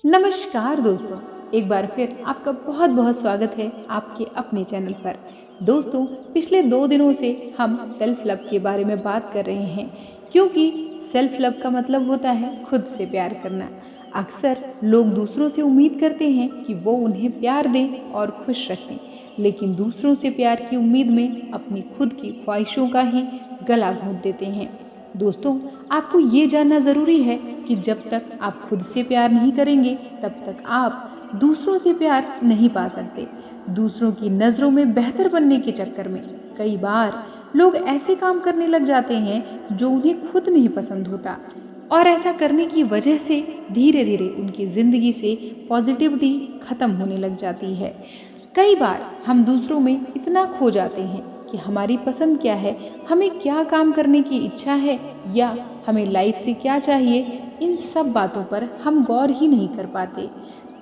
नमस्कार दोस्तों, एक बार फिर आपका बहुत बहुत स्वागत है आपके अपने चैनल पर। दोस्तों, पिछले 2 दिनों से हम सेल्फ लव के बारे में बात कर रहे हैं, क्योंकि सेल्फ लव का मतलब होता है खुद से प्यार करना। अक्सर लोग दूसरों से उम्मीद करते हैं कि वो उन्हें प्यार दें और खुश रखें, लेकिन दूसरों से प्यार की उम्मीद में अपनी खुद की ख्वाहिशों का ही गला घोंट देते हैं। दोस्तों, आपको ये जानना ज़रूरी है कि जब तक आप खुद से प्यार नहीं करेंगे तब तक आप दूसरों से प्यार नहीं पा सकते। दूसरों की नज़रों में बेहतर बनने के चक्कर में कई बार लोग ऐसे काम करने लग जाते हैं जो उन्हें खुद नहीं पसंद होता, और ऐसा करने की वजह से धीरे धीरे उनकी ज़िंदगी से पॉजिटिविटी ख़त्म होने लग जाती है। कई बार हम दूसरों में इतना खो जाते हैं कि हमारी पसंद क्या है, हमें क्या काम करने की इच्छा है, या हमें लाइफ से क्या चाहिए, इन सब बातों पर हम गौर ही नहीं कर पाते।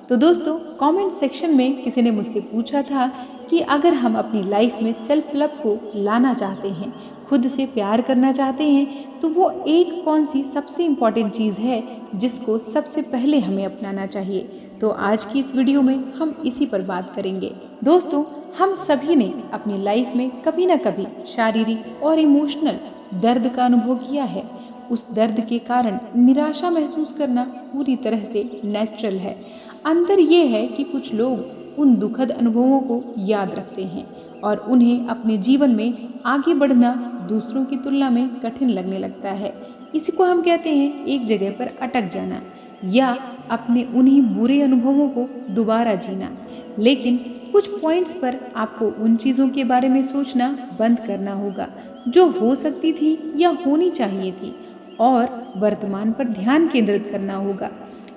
तो दोस्तों, कमेंट सेक्शन में किसी ने मुझसे पूछा था कि अगर हम अपनी लाइफ में सेल्फ लव को लाना चाहते हैं, खुद से प्यार करना चाहते हैं, तो वो एक कौन सी सबसे इम्पॉर्टेंट चीज़ है जिसको सबसे पहले हमें अपनाना चाहिए। तो आज की इस वीडियो में हम इसी पर बात करेंगे। दोस्तों, हम सभी ने अपनी लाइफ में कभी ना कभी शारीरिक और इमोशनल दर्द का अनुभव किया है। उस दर्द के कारण निराशा महसूस करना पूरी तरह से नेचुरल है। अंतर ये है कि कुछ लोग उन दुखद अनुभवों को याद रखते हैं और उन्हें अपने जीवन में आगे बढ़ना दूसरों की तुलना में कठिन लगने लगता है। इसी को हम कहते हैं एक जगह पर अटक जाना, या अपने उन्हीं बुरे अनुभवों को दोबारा जीना। लेकिन कुछ पॉइंट्स पर आपको उन चीज़ों के बारे में सोचना बंद करना होगा जो हो सकती थी या होनी चाहिए थी, और वर्तमान पर ध्यान केंद्रित करना होगा।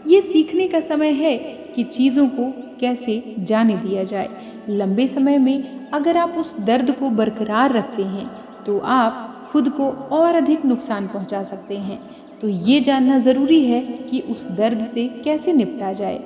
ये सीखने का समय है कि चीज़ों को कैसे जाने दिया जाए। लंबे समय में अगर आप उस दर्द को बरकरार रखते हैं तो आप खुद को और अधिक नुकसान पहुंचा सकते हैं। तो ये जानना ज़रूरी है कि उस दर्द से कैसे निपटा जाए,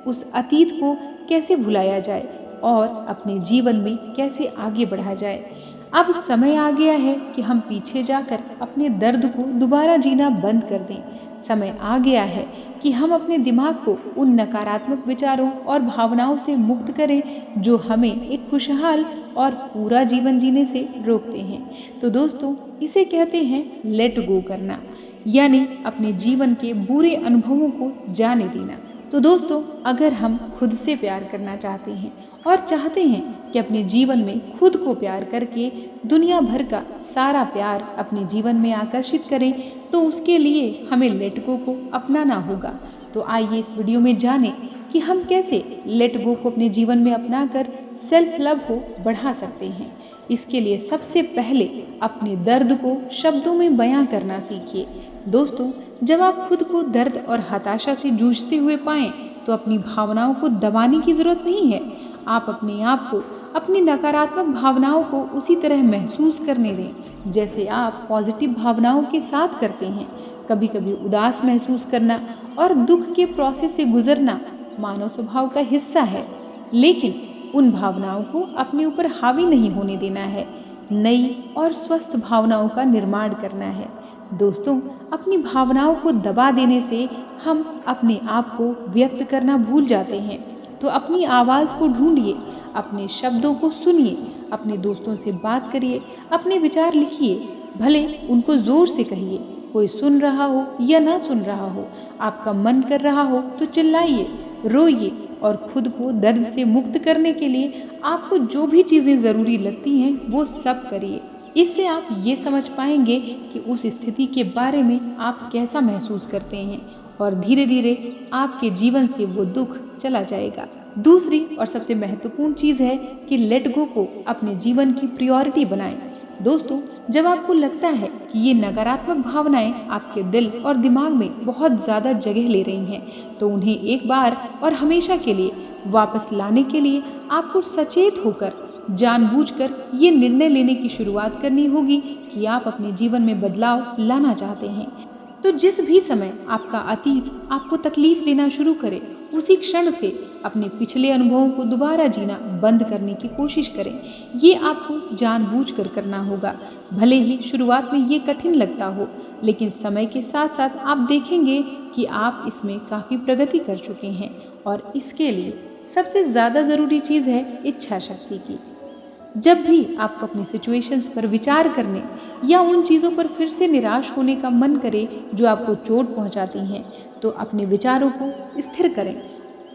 उस अतीत को कैसे भुलाया जाए और अपने जीवन में कैसे आगे बढ़ा जाए। अब समय आ गया है कि हम पीछे जाकर अपने दर्द को दोबारा जीना बंद कर दें। समय आ गया है कि हम अपने दिमाग को उन नकारात्मक विचारों और भावनाओं से मुक्त करें जो हमें एक खुशहाल और पूरा जीवन जीने से रोकते हैं। तो दोस्तों, इसे कहते हैं लेट गो करना, यानी अपने जीवन के बुरे अनुभवों को जाने देना। तो दोस्तों, अगर हम खुद से प्यार करना चाहते हैं और चाहते हैं कि अपने जीवन में खुद को प्यार करके दुनिया भर का सारा प्यार अपने जीवन में आकर्षित करें, तो उसके लिए हमें लेट गो को अपनाना होगा। तो आइए इस वीडियो में जानें कि हम कैसे लेट गो को अपने जीवन में अपनाकर सेल्फ लव को बढ़ा सकते हैं। इसके लिए सबसे पहले अपने दर्द को शब्दों में बयां करना सीखिए। दोस्तों, जब आप खुद को दर्द और हताशा से जूझते हुए पाएं तो अपनी भावनाओं को दबाने की ज़रूरत नहीं है। आप अपने आप को, अपनी नकारात्मक भावनाओं को उसी तरह महसूस करने दें जैसे आप पॉजिटिव भावनाओं के साथ करते हैं। कभी कभी उदास महसूस करना और दुख के प्रोसेस से गुजरना मानव स्वभाव का हिस्सा है, लेकिन उन भावनाओं को अपने ऊपर हावी नहीं होने देना है। नई और स्वस्थ भावनाओं का निर्माण करना है। दोस्तों, अपनी भावनाओं को दबा देने से हम अपने आप को व्यक्त करना भूल जाते हैं। तो अपनी आवाज़ को ढूंढिए, अपने शब्दों को सुनिए, अपने दोस्तों से बात करिए, अपने विचार लिखिए, भले उनको ज़ोर से कहिए। कोई सुन रहा हो या ना सुन रहा हो, आपका मन कर रहा हो तो चिल्लाइए, रोइए, और खुद को दर्द से मुक्त करने के लिए आपको जो भी चीज़ें ज़रूरी लगती हैं वो सब करिए। इससे आप ये समझ पाएंगे कि उस स्थिति के बारे में आप कैसा महसूस करते हैं, और धीरे धीरे आपके जीवन से वो दुख चला जाएगा। दूसरी और सबसे महत्वपूर्ण चीज़ है कि लेट गो को अपने जीवन की प्रायोरिटी बनाएं। दोस्तों, जब आपको लगता है कि ये नकारात्मक भावनाएं आपके दिल और दिमाग में बहुत ज़्यादा जगह ले रही हैं, तो उन्हें एक बार और हमेशा के लिए वापस लाने के लिए आपको सचेत होकर, जानबूझकर ये निर्णय लेने की शुरुआत करनी होगी कि आप अपने जीवन में बदलाव लाना चाहते हैं। तो जिस भी समय आपका अतीत आपको तकलीफ देना शुरू करे, उसी क्षण से अपने पिछले अनुभवों को दोबारा जीना बंद करने की कोशिश करें। ये आपको जानबूझकर करना होगा। भले ही शुरुआत में ये कठिन लगता हो, लेकिन समय के साथ साथ आप देखेंगे कि आप इसमें काफ़ी प्रगति कर चुके हैं। और इसके लिए सबसे ज़्यादा ज़रूरी चीज़ है इच्छा शक्ति की। जब भी आपको अपनी सिचुएशंस पर विचार करने या उन चीज़ों पर फिर से निराश होने का मन करे जो आपको चोट पहुंचाती हैं, तो अपने विचारों को स्थिर करें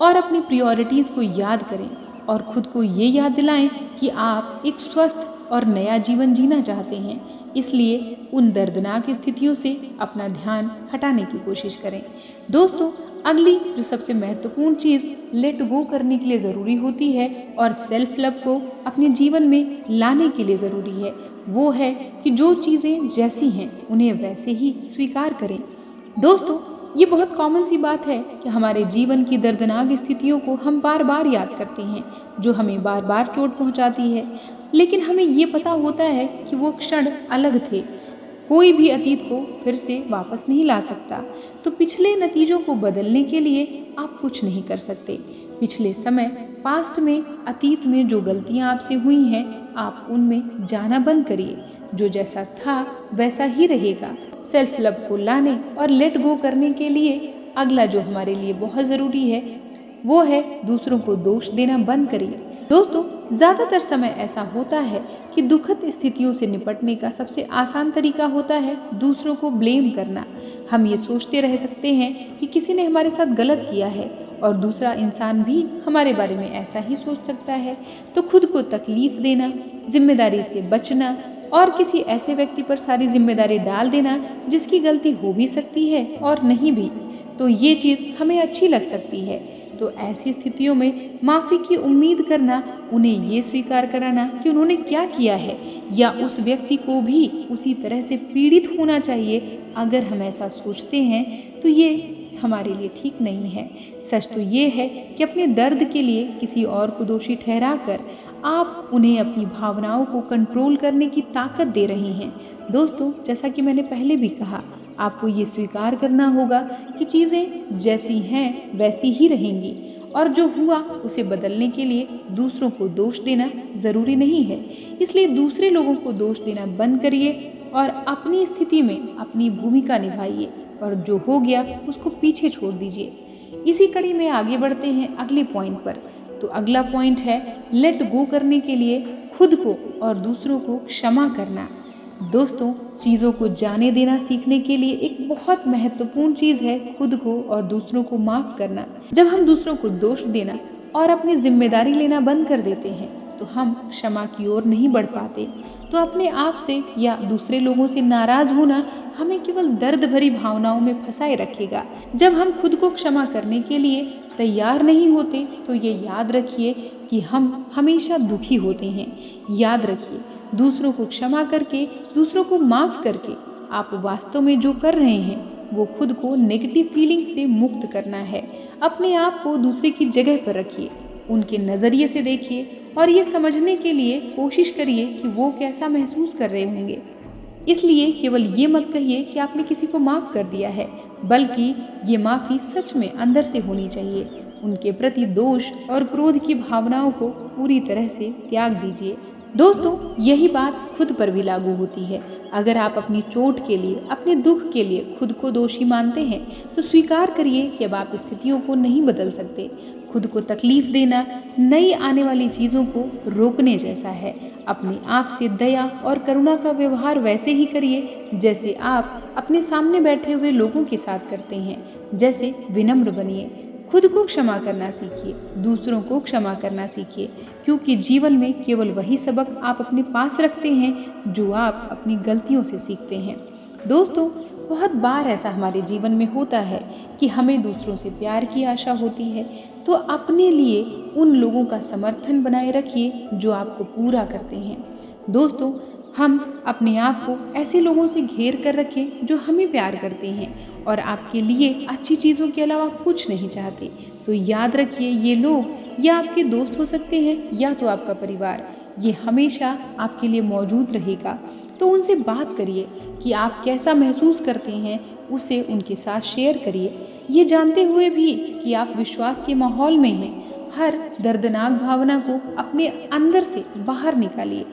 और अपनी प्रायोरिटीज़ को याद करें और खुद को ये याद दिलाएं कि आप एक स्वस्थ और नया जीवन जीना चाहते हैं। इसलिए उन दर्दनाक स्थितियों से अपना ध्यान हटाने की कोशिश करें। दोस्तों, अगली जो सबसे महत्वपूर्ण चीज़ लेट गो करने के लिए ज़रूरी होती है और सेल्फ लव को अपने जीवन में लाने के लिए ज़रूरी है, वो है कि जो चीज़ें जैसी हैं उन्हें वैसे ही स्वीकार करें। दोस्तों, ये बहुत कॉमन सी बात है कि हमारे जीवन की दर्दनाक स्थितियों को हम बार बार याद करते हैं, जो हमें बार बार चोट पहुंचाती है, लेकिन हमें ये पता होता है कि वो क्षण अलग थे। कोई भी अतीत को फिर से वापस नहीं ला सकता। तो पिछले नतीजों को बदलने के लिए आप कुछ नहीं कर सकते। पिछले समय, पास्ट में, अतीत में जो गलतियां आपसे हुई हैं, आप उनमें जाना बंद करिए। जो जैसा था वैसा ही रहेगा। सेल्फ लव को लाने और लेट गो करने के लिए अगला जो हमारे लिए बहुत ज़रूरी है, वो है दूसरों को दोष देना बंद करिए। दोस्तों, ज़्यादातर समय ऐसा होता है कि दुखद स्थितियों से निपटने का सबसे आसान तरीका होता है दूसरों को ब्लेम करना। हम ये सोचते रह सकते हैं कि किसी ने हमारे साथ गलत किया है और दूसरा इंसान भी हमारे बारे में ऐसा ही सोच सकता है। तो खुद को तकलीफ देना, जिम्मेदारी से बचना और किसी ऐसे व्यक्ति पर सारी जिम्मेदारी डाल देना जिसकी गलती हो भी सकती है और नहीं भी, तो ये चीज़ हमें अच्छी लग सकती है। तो ऐसी स्थितियों में माफ़ी की उम्मीद करना, उन्हें ये स्वीकार कराना कि उन्होंने क्या किया है, या उस व्यक्ति को भी उसी तरह से पीड़ित होना चाहिए, अगर हम ऐसा सोचते हैं तो ये हमारे लिए ठीक नहीं है। सच तो ये है कि अपने दर्द के लिए किसी और को दोषी ठहराकर आप उन्हें अपनी भावनाओं को कंट्रोल करने की ताकत दे रहे हैं। दोस्तों, जैसा कि मैंने पहले भी कहा, आपको ये स्वीकार करना होगा कि चीज़ें जैसी हैं वैसी ही रहेंगी और जो हुआ उसे बदलने के लिए दूसरों को दोष देना ज़रूरी नहीं है। इसलिए दूसरे लोगों को दोष देना बंद करिए और अपनी स्थिति में अपनी भूमिका निभाइए और जो हो गया उसको पीछे छोड़ दीजिए। इसी कड़ी में आगे बढ़ते हैं अगले पॉइंट पर। तो अगला पॉइंट है लेट गो करने के लिए खुद को और दूसरों को क्षमा करना। दोस्तों, चीज़ों को जाने देना सीखने के लिए एक बहुत महत्वपूर्ण चीज़ है खुद को और दूसरों को माफ़ करना। जब हम दूसरों को दोष देना और अपनी जिम्मेदारी लेना बंद कर देते हैं, तो हम क्षमा की ओर नहीं बढ़ पाते। तो अपने आप से या दूसरे लोगों से नाराज़ होना हमें केवल दर्द भरी भावनाओं में फंसाए रखेगा। जब हम खुद को क्षमा करने के लिए तैयार नहीं होते, तो ये याद रखिए कि हम हमेशा दुखी होते हैं। याद रखिए, दूसरों को क्षमा करके, दूसरों को माफ़ करके आप वास्तव में जो कर रहे हैं वो खुद को नेगेटिव फीलिंग से मुक्त करना है। अपने आप को दूसरे की जगह पर रखिए, उनके नज़रिए से देखिए और ये समझने के लिए कोशिश करिए कि वो कैसा महसूस कर रहे होंगे। इसलिए केवल ये मत कहिए कि आपने किसी को माफ़ कर दिया है, बल्कि ये माफ़ी सच में अंदर से होनी चाहिए। उनके प्रति दोष और क्रोध की भावनाओं को पूरी तरह से त्याग दीजिए। दोस्तों, यही बात खुद पर भी लागू होती है। अगर आप अपनी चोट के लिए, अपने दुख के लिए खुद को दोषी मानते हैं, तो स्वीकार करिए कि अब आप स्थितियों को नहीं बदल सकते। खुद को तकलीफ देना नई आने वाली चीज़ों को रोकने जैसा है। अपने आप से दया और करुणा का व्यवहार वैसे ही करिए जैसे आप अपने सामने बैठे हुए लोगों के साथ करते हैं। जैसे विनम्र बनिए, खुद को क्षमा करना सीखिए, दूसरों को क्षमा करना सीखिए, क्योंकि जीवन में केवल वही सबक आप अपने पास रखते हैं जो आप अपनी गलतियों से सीखते हैं। दोस्तों, बहुत बार ऐसा हमारे जीवन में होता है कि हमें दूसरों से प्यार की आशा होती है, तो अपने लिए उन लोगों का समर्थन बनाए रखिए जो आपको पूरा करते हैं। दोस्तों, हम अपने आप को ऐसे लोगों से घेर कर रखें जो हमें प्यार करते हैं और आपके लिए अच्छी चीज़ों के अलावा कुछ नहीं चाहते। तो याद रखिए, ये लोग या आपके दोस्त हो सकते हैं या तो आपका परिवार, ये हमेशा आपके लिए मौजूद रहेगा। तो उनसे बात करिए कि आप कैसा महसूस करते हैं, उसे उनके साथ शेयर करिए, ये जानते हुए भी कि आप विश्वास के माहौल में हैं। हर दर्दनाक भावना को अपने अंदर से बाहर निकालिए।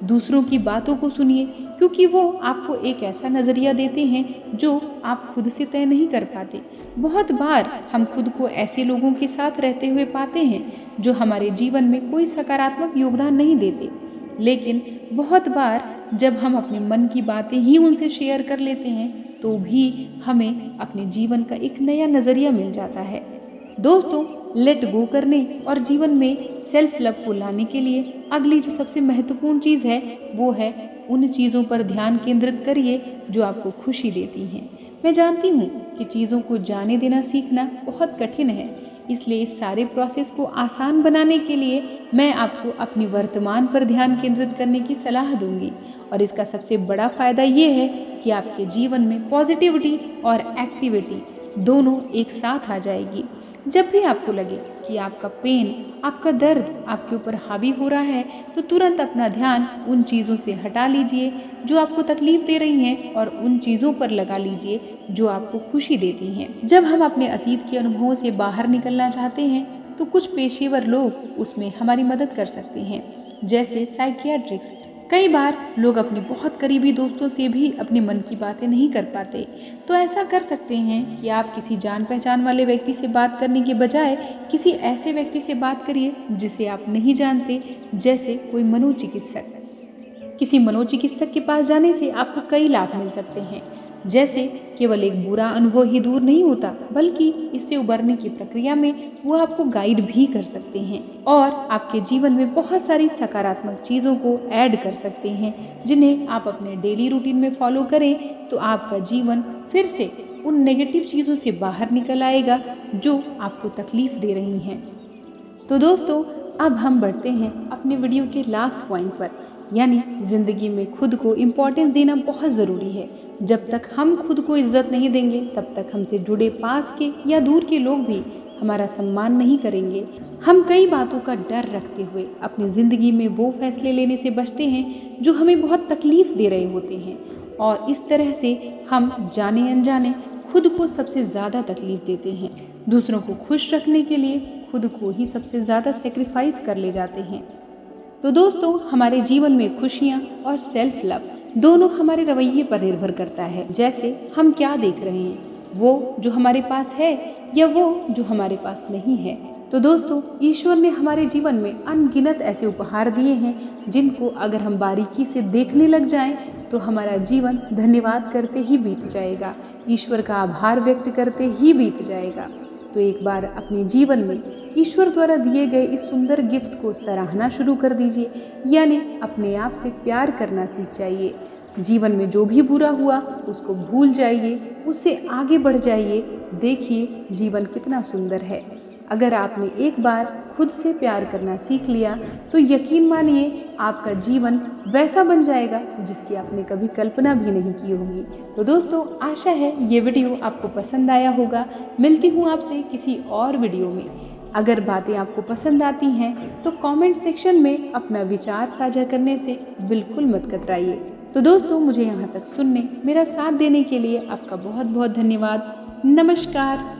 दूसरों की बातों को सुनिए, क्योंकि वो आपको एक ऐसा नज़रिया देते हैं जो आप खुद से तय नहीं कर पाते। बहुत बार हम खुद को ऐसे लोगों के साथ रहते हुए पाते हैं जो हमारे जीवन में कोई सकारात्मक योगदान नहीं देते, लेकिन बहुत बार जब हम अपने मन की बातें ही उनसे शेयर कर लेते हैं तो भी हमें अपने जीवन का एक नया नज़रिया मिल जाता है। दोस्तों, लेट गो करने और जीवन में सेल्फ लव को लाने के लिए अगली जो सबसे महत्वपूर्ण चीज़ है वो है उन चीज़ों पर ध्यान केंद्रित करिए जो आपको खुशी देती हैं। मैं जानती हूँ कि चीज़ों को जाने देना सीखना बहुत कठिन है, इसलिए इस सारे प्रोसेस को आसान बनाने के लिए मैं आपको अपनी वर्तमान पर ध्यान केंद्रित करने की सलाह दूंगी। और इसका सबसे बड़ा फ़ायदा ये है कि आपके जीवन में पॉजिटिविटी और एक्टिविटी दोनों एक साथ आ जाएगी। जब भी आपको लगे कि आपका पेन, आपका दर्द आपके ऊपर हावी हो रहा है, तो तुरंत अपना ध्यान उन चीज़ों से हटा लीजिए जो आपको तकलीफ दे रही हैं और उन चीज़ों पर लगा लीजिए जो आपको खुशी देती हैं। जब हम अपने अतीत के अनुभवों से बाहर निकलना चाहते हैं तो कुछ पेशेवर लोग उसमें हमारी मदद कर सकते हैं, जैसे साइकियाट्रिस्ट। कई बार लोग अपने बहुत करीबी दोस्तों से भी अपने मन की बातें नहीं कर पाते, तो ऐसा कर सकते हैं कि आप किसी जान पहचान वाले व्यक्ति से बात करने के बजाय किसी ऐसे व्यक्ति से बात करिए जिसे आप नहीं जानते, जैसे कोई मनोचिकित्सक। किसी मनोचिकित्सक के पास जाने से आपको कई लाभ मिल सकते हैं, जैसे केवल एक बुरा अनुभव ही दूर नहीं होता, बल्कि इससे उबरने की प्रक्रिया में वो आपको गाइड भी कर सकते हैं और आपके जीवन में बहुत सारी सकारात्मक चीज़ों को ऐड कर सकते हैं, जिन्हें आप अपने डेली रूटीन में फॉलो करें तो आपका जीवन फिर से उन नेगेटिव चीज़ों से बाहर निकल आएगा जो आपको तकलीफ दे रही हैं। तो दोस्तों, अब हम बढ़ते हैं अपने वीडियो के लास्ट पॉइंट पर, यानी ज़िंदगी में खुद को इम्पोर्टेंस देना बहुत ज़रूरी है। जब तक हम खुद को इज्जत नहीं देंगे तब तक हमसे जुड़े पास के या दूर के लोग भी हमारा सम्मान नहीं करेंगे। हम कई बातों का डर रखते हुए अपनी ज़िंदगी में वो फैसले लेने से बचते हैं जो हमें बहुत तकलीफ़ दे रहे होते हैं, और इस तरह से हम जाने अनजाने खुद को सबसे ज़्यादा तकलीफ़ देते हैं। दूसरों को खुश रखने के लिए खुद को ही सबसे ज़्यादा सेक्रीफाइस कर ले जाते हैं। तो दोस्तों, हमारे जीवन में खुशियाँ और सेल्फ लव दोनों हमारे रवैये पर निर्भर करता है। जैसे हम क्या देख रहे हैं, वो जो हमारे पास है या वो जो हमारे पास नहीं है। तो दोस्तों, ईश्वर ने हमारे जीवन में अनगिनत ऐसे उपहार दिए हैं जिनको अगर हम बारीकी से देखने लग जाएं तो हमारा जीवन धन्यवाद करते ही बीत जाएगा, ईश्वर का आभार व्यक्त करते ही बीत जाएगा। तो एक बार अपने जीवन में ईश्वर द्वारा दिए गए इस सुंदर गिफ्ट को सराहना शुरू कर दीजिए, यानी अपने आप से प्यार करना सीख जाइए। जीवन में जो भी बुरा हुआ उसको भूल जाइए, उससे आगे बढ़ जाइए। देखिए जीवन कितना सुंदर है। अगर आपने एक बार खुद से प्यार करना सीख लिया तो यकीन मानिए आपका जीवन वैसा बन जाएगा जिसकी आपने कभी कल्पना भी नहीं की होगी। तो दोस्तों, आशा है ये वीडियो आपको पसंद आया होगा। मिलती हूँ आपसे किसी और वीडियो में। अगर बातें आपको पसंद आती हैं तो कमेंट सेक्शन में अपना विचार साझा करने से बिल्कुल मत कतराइए। तो दोस्तों, मुझे यहाँ तक सुनने, मेरा साथ देने के लिए आपका बहुत बहुत धन्यवाद। नमस्कार।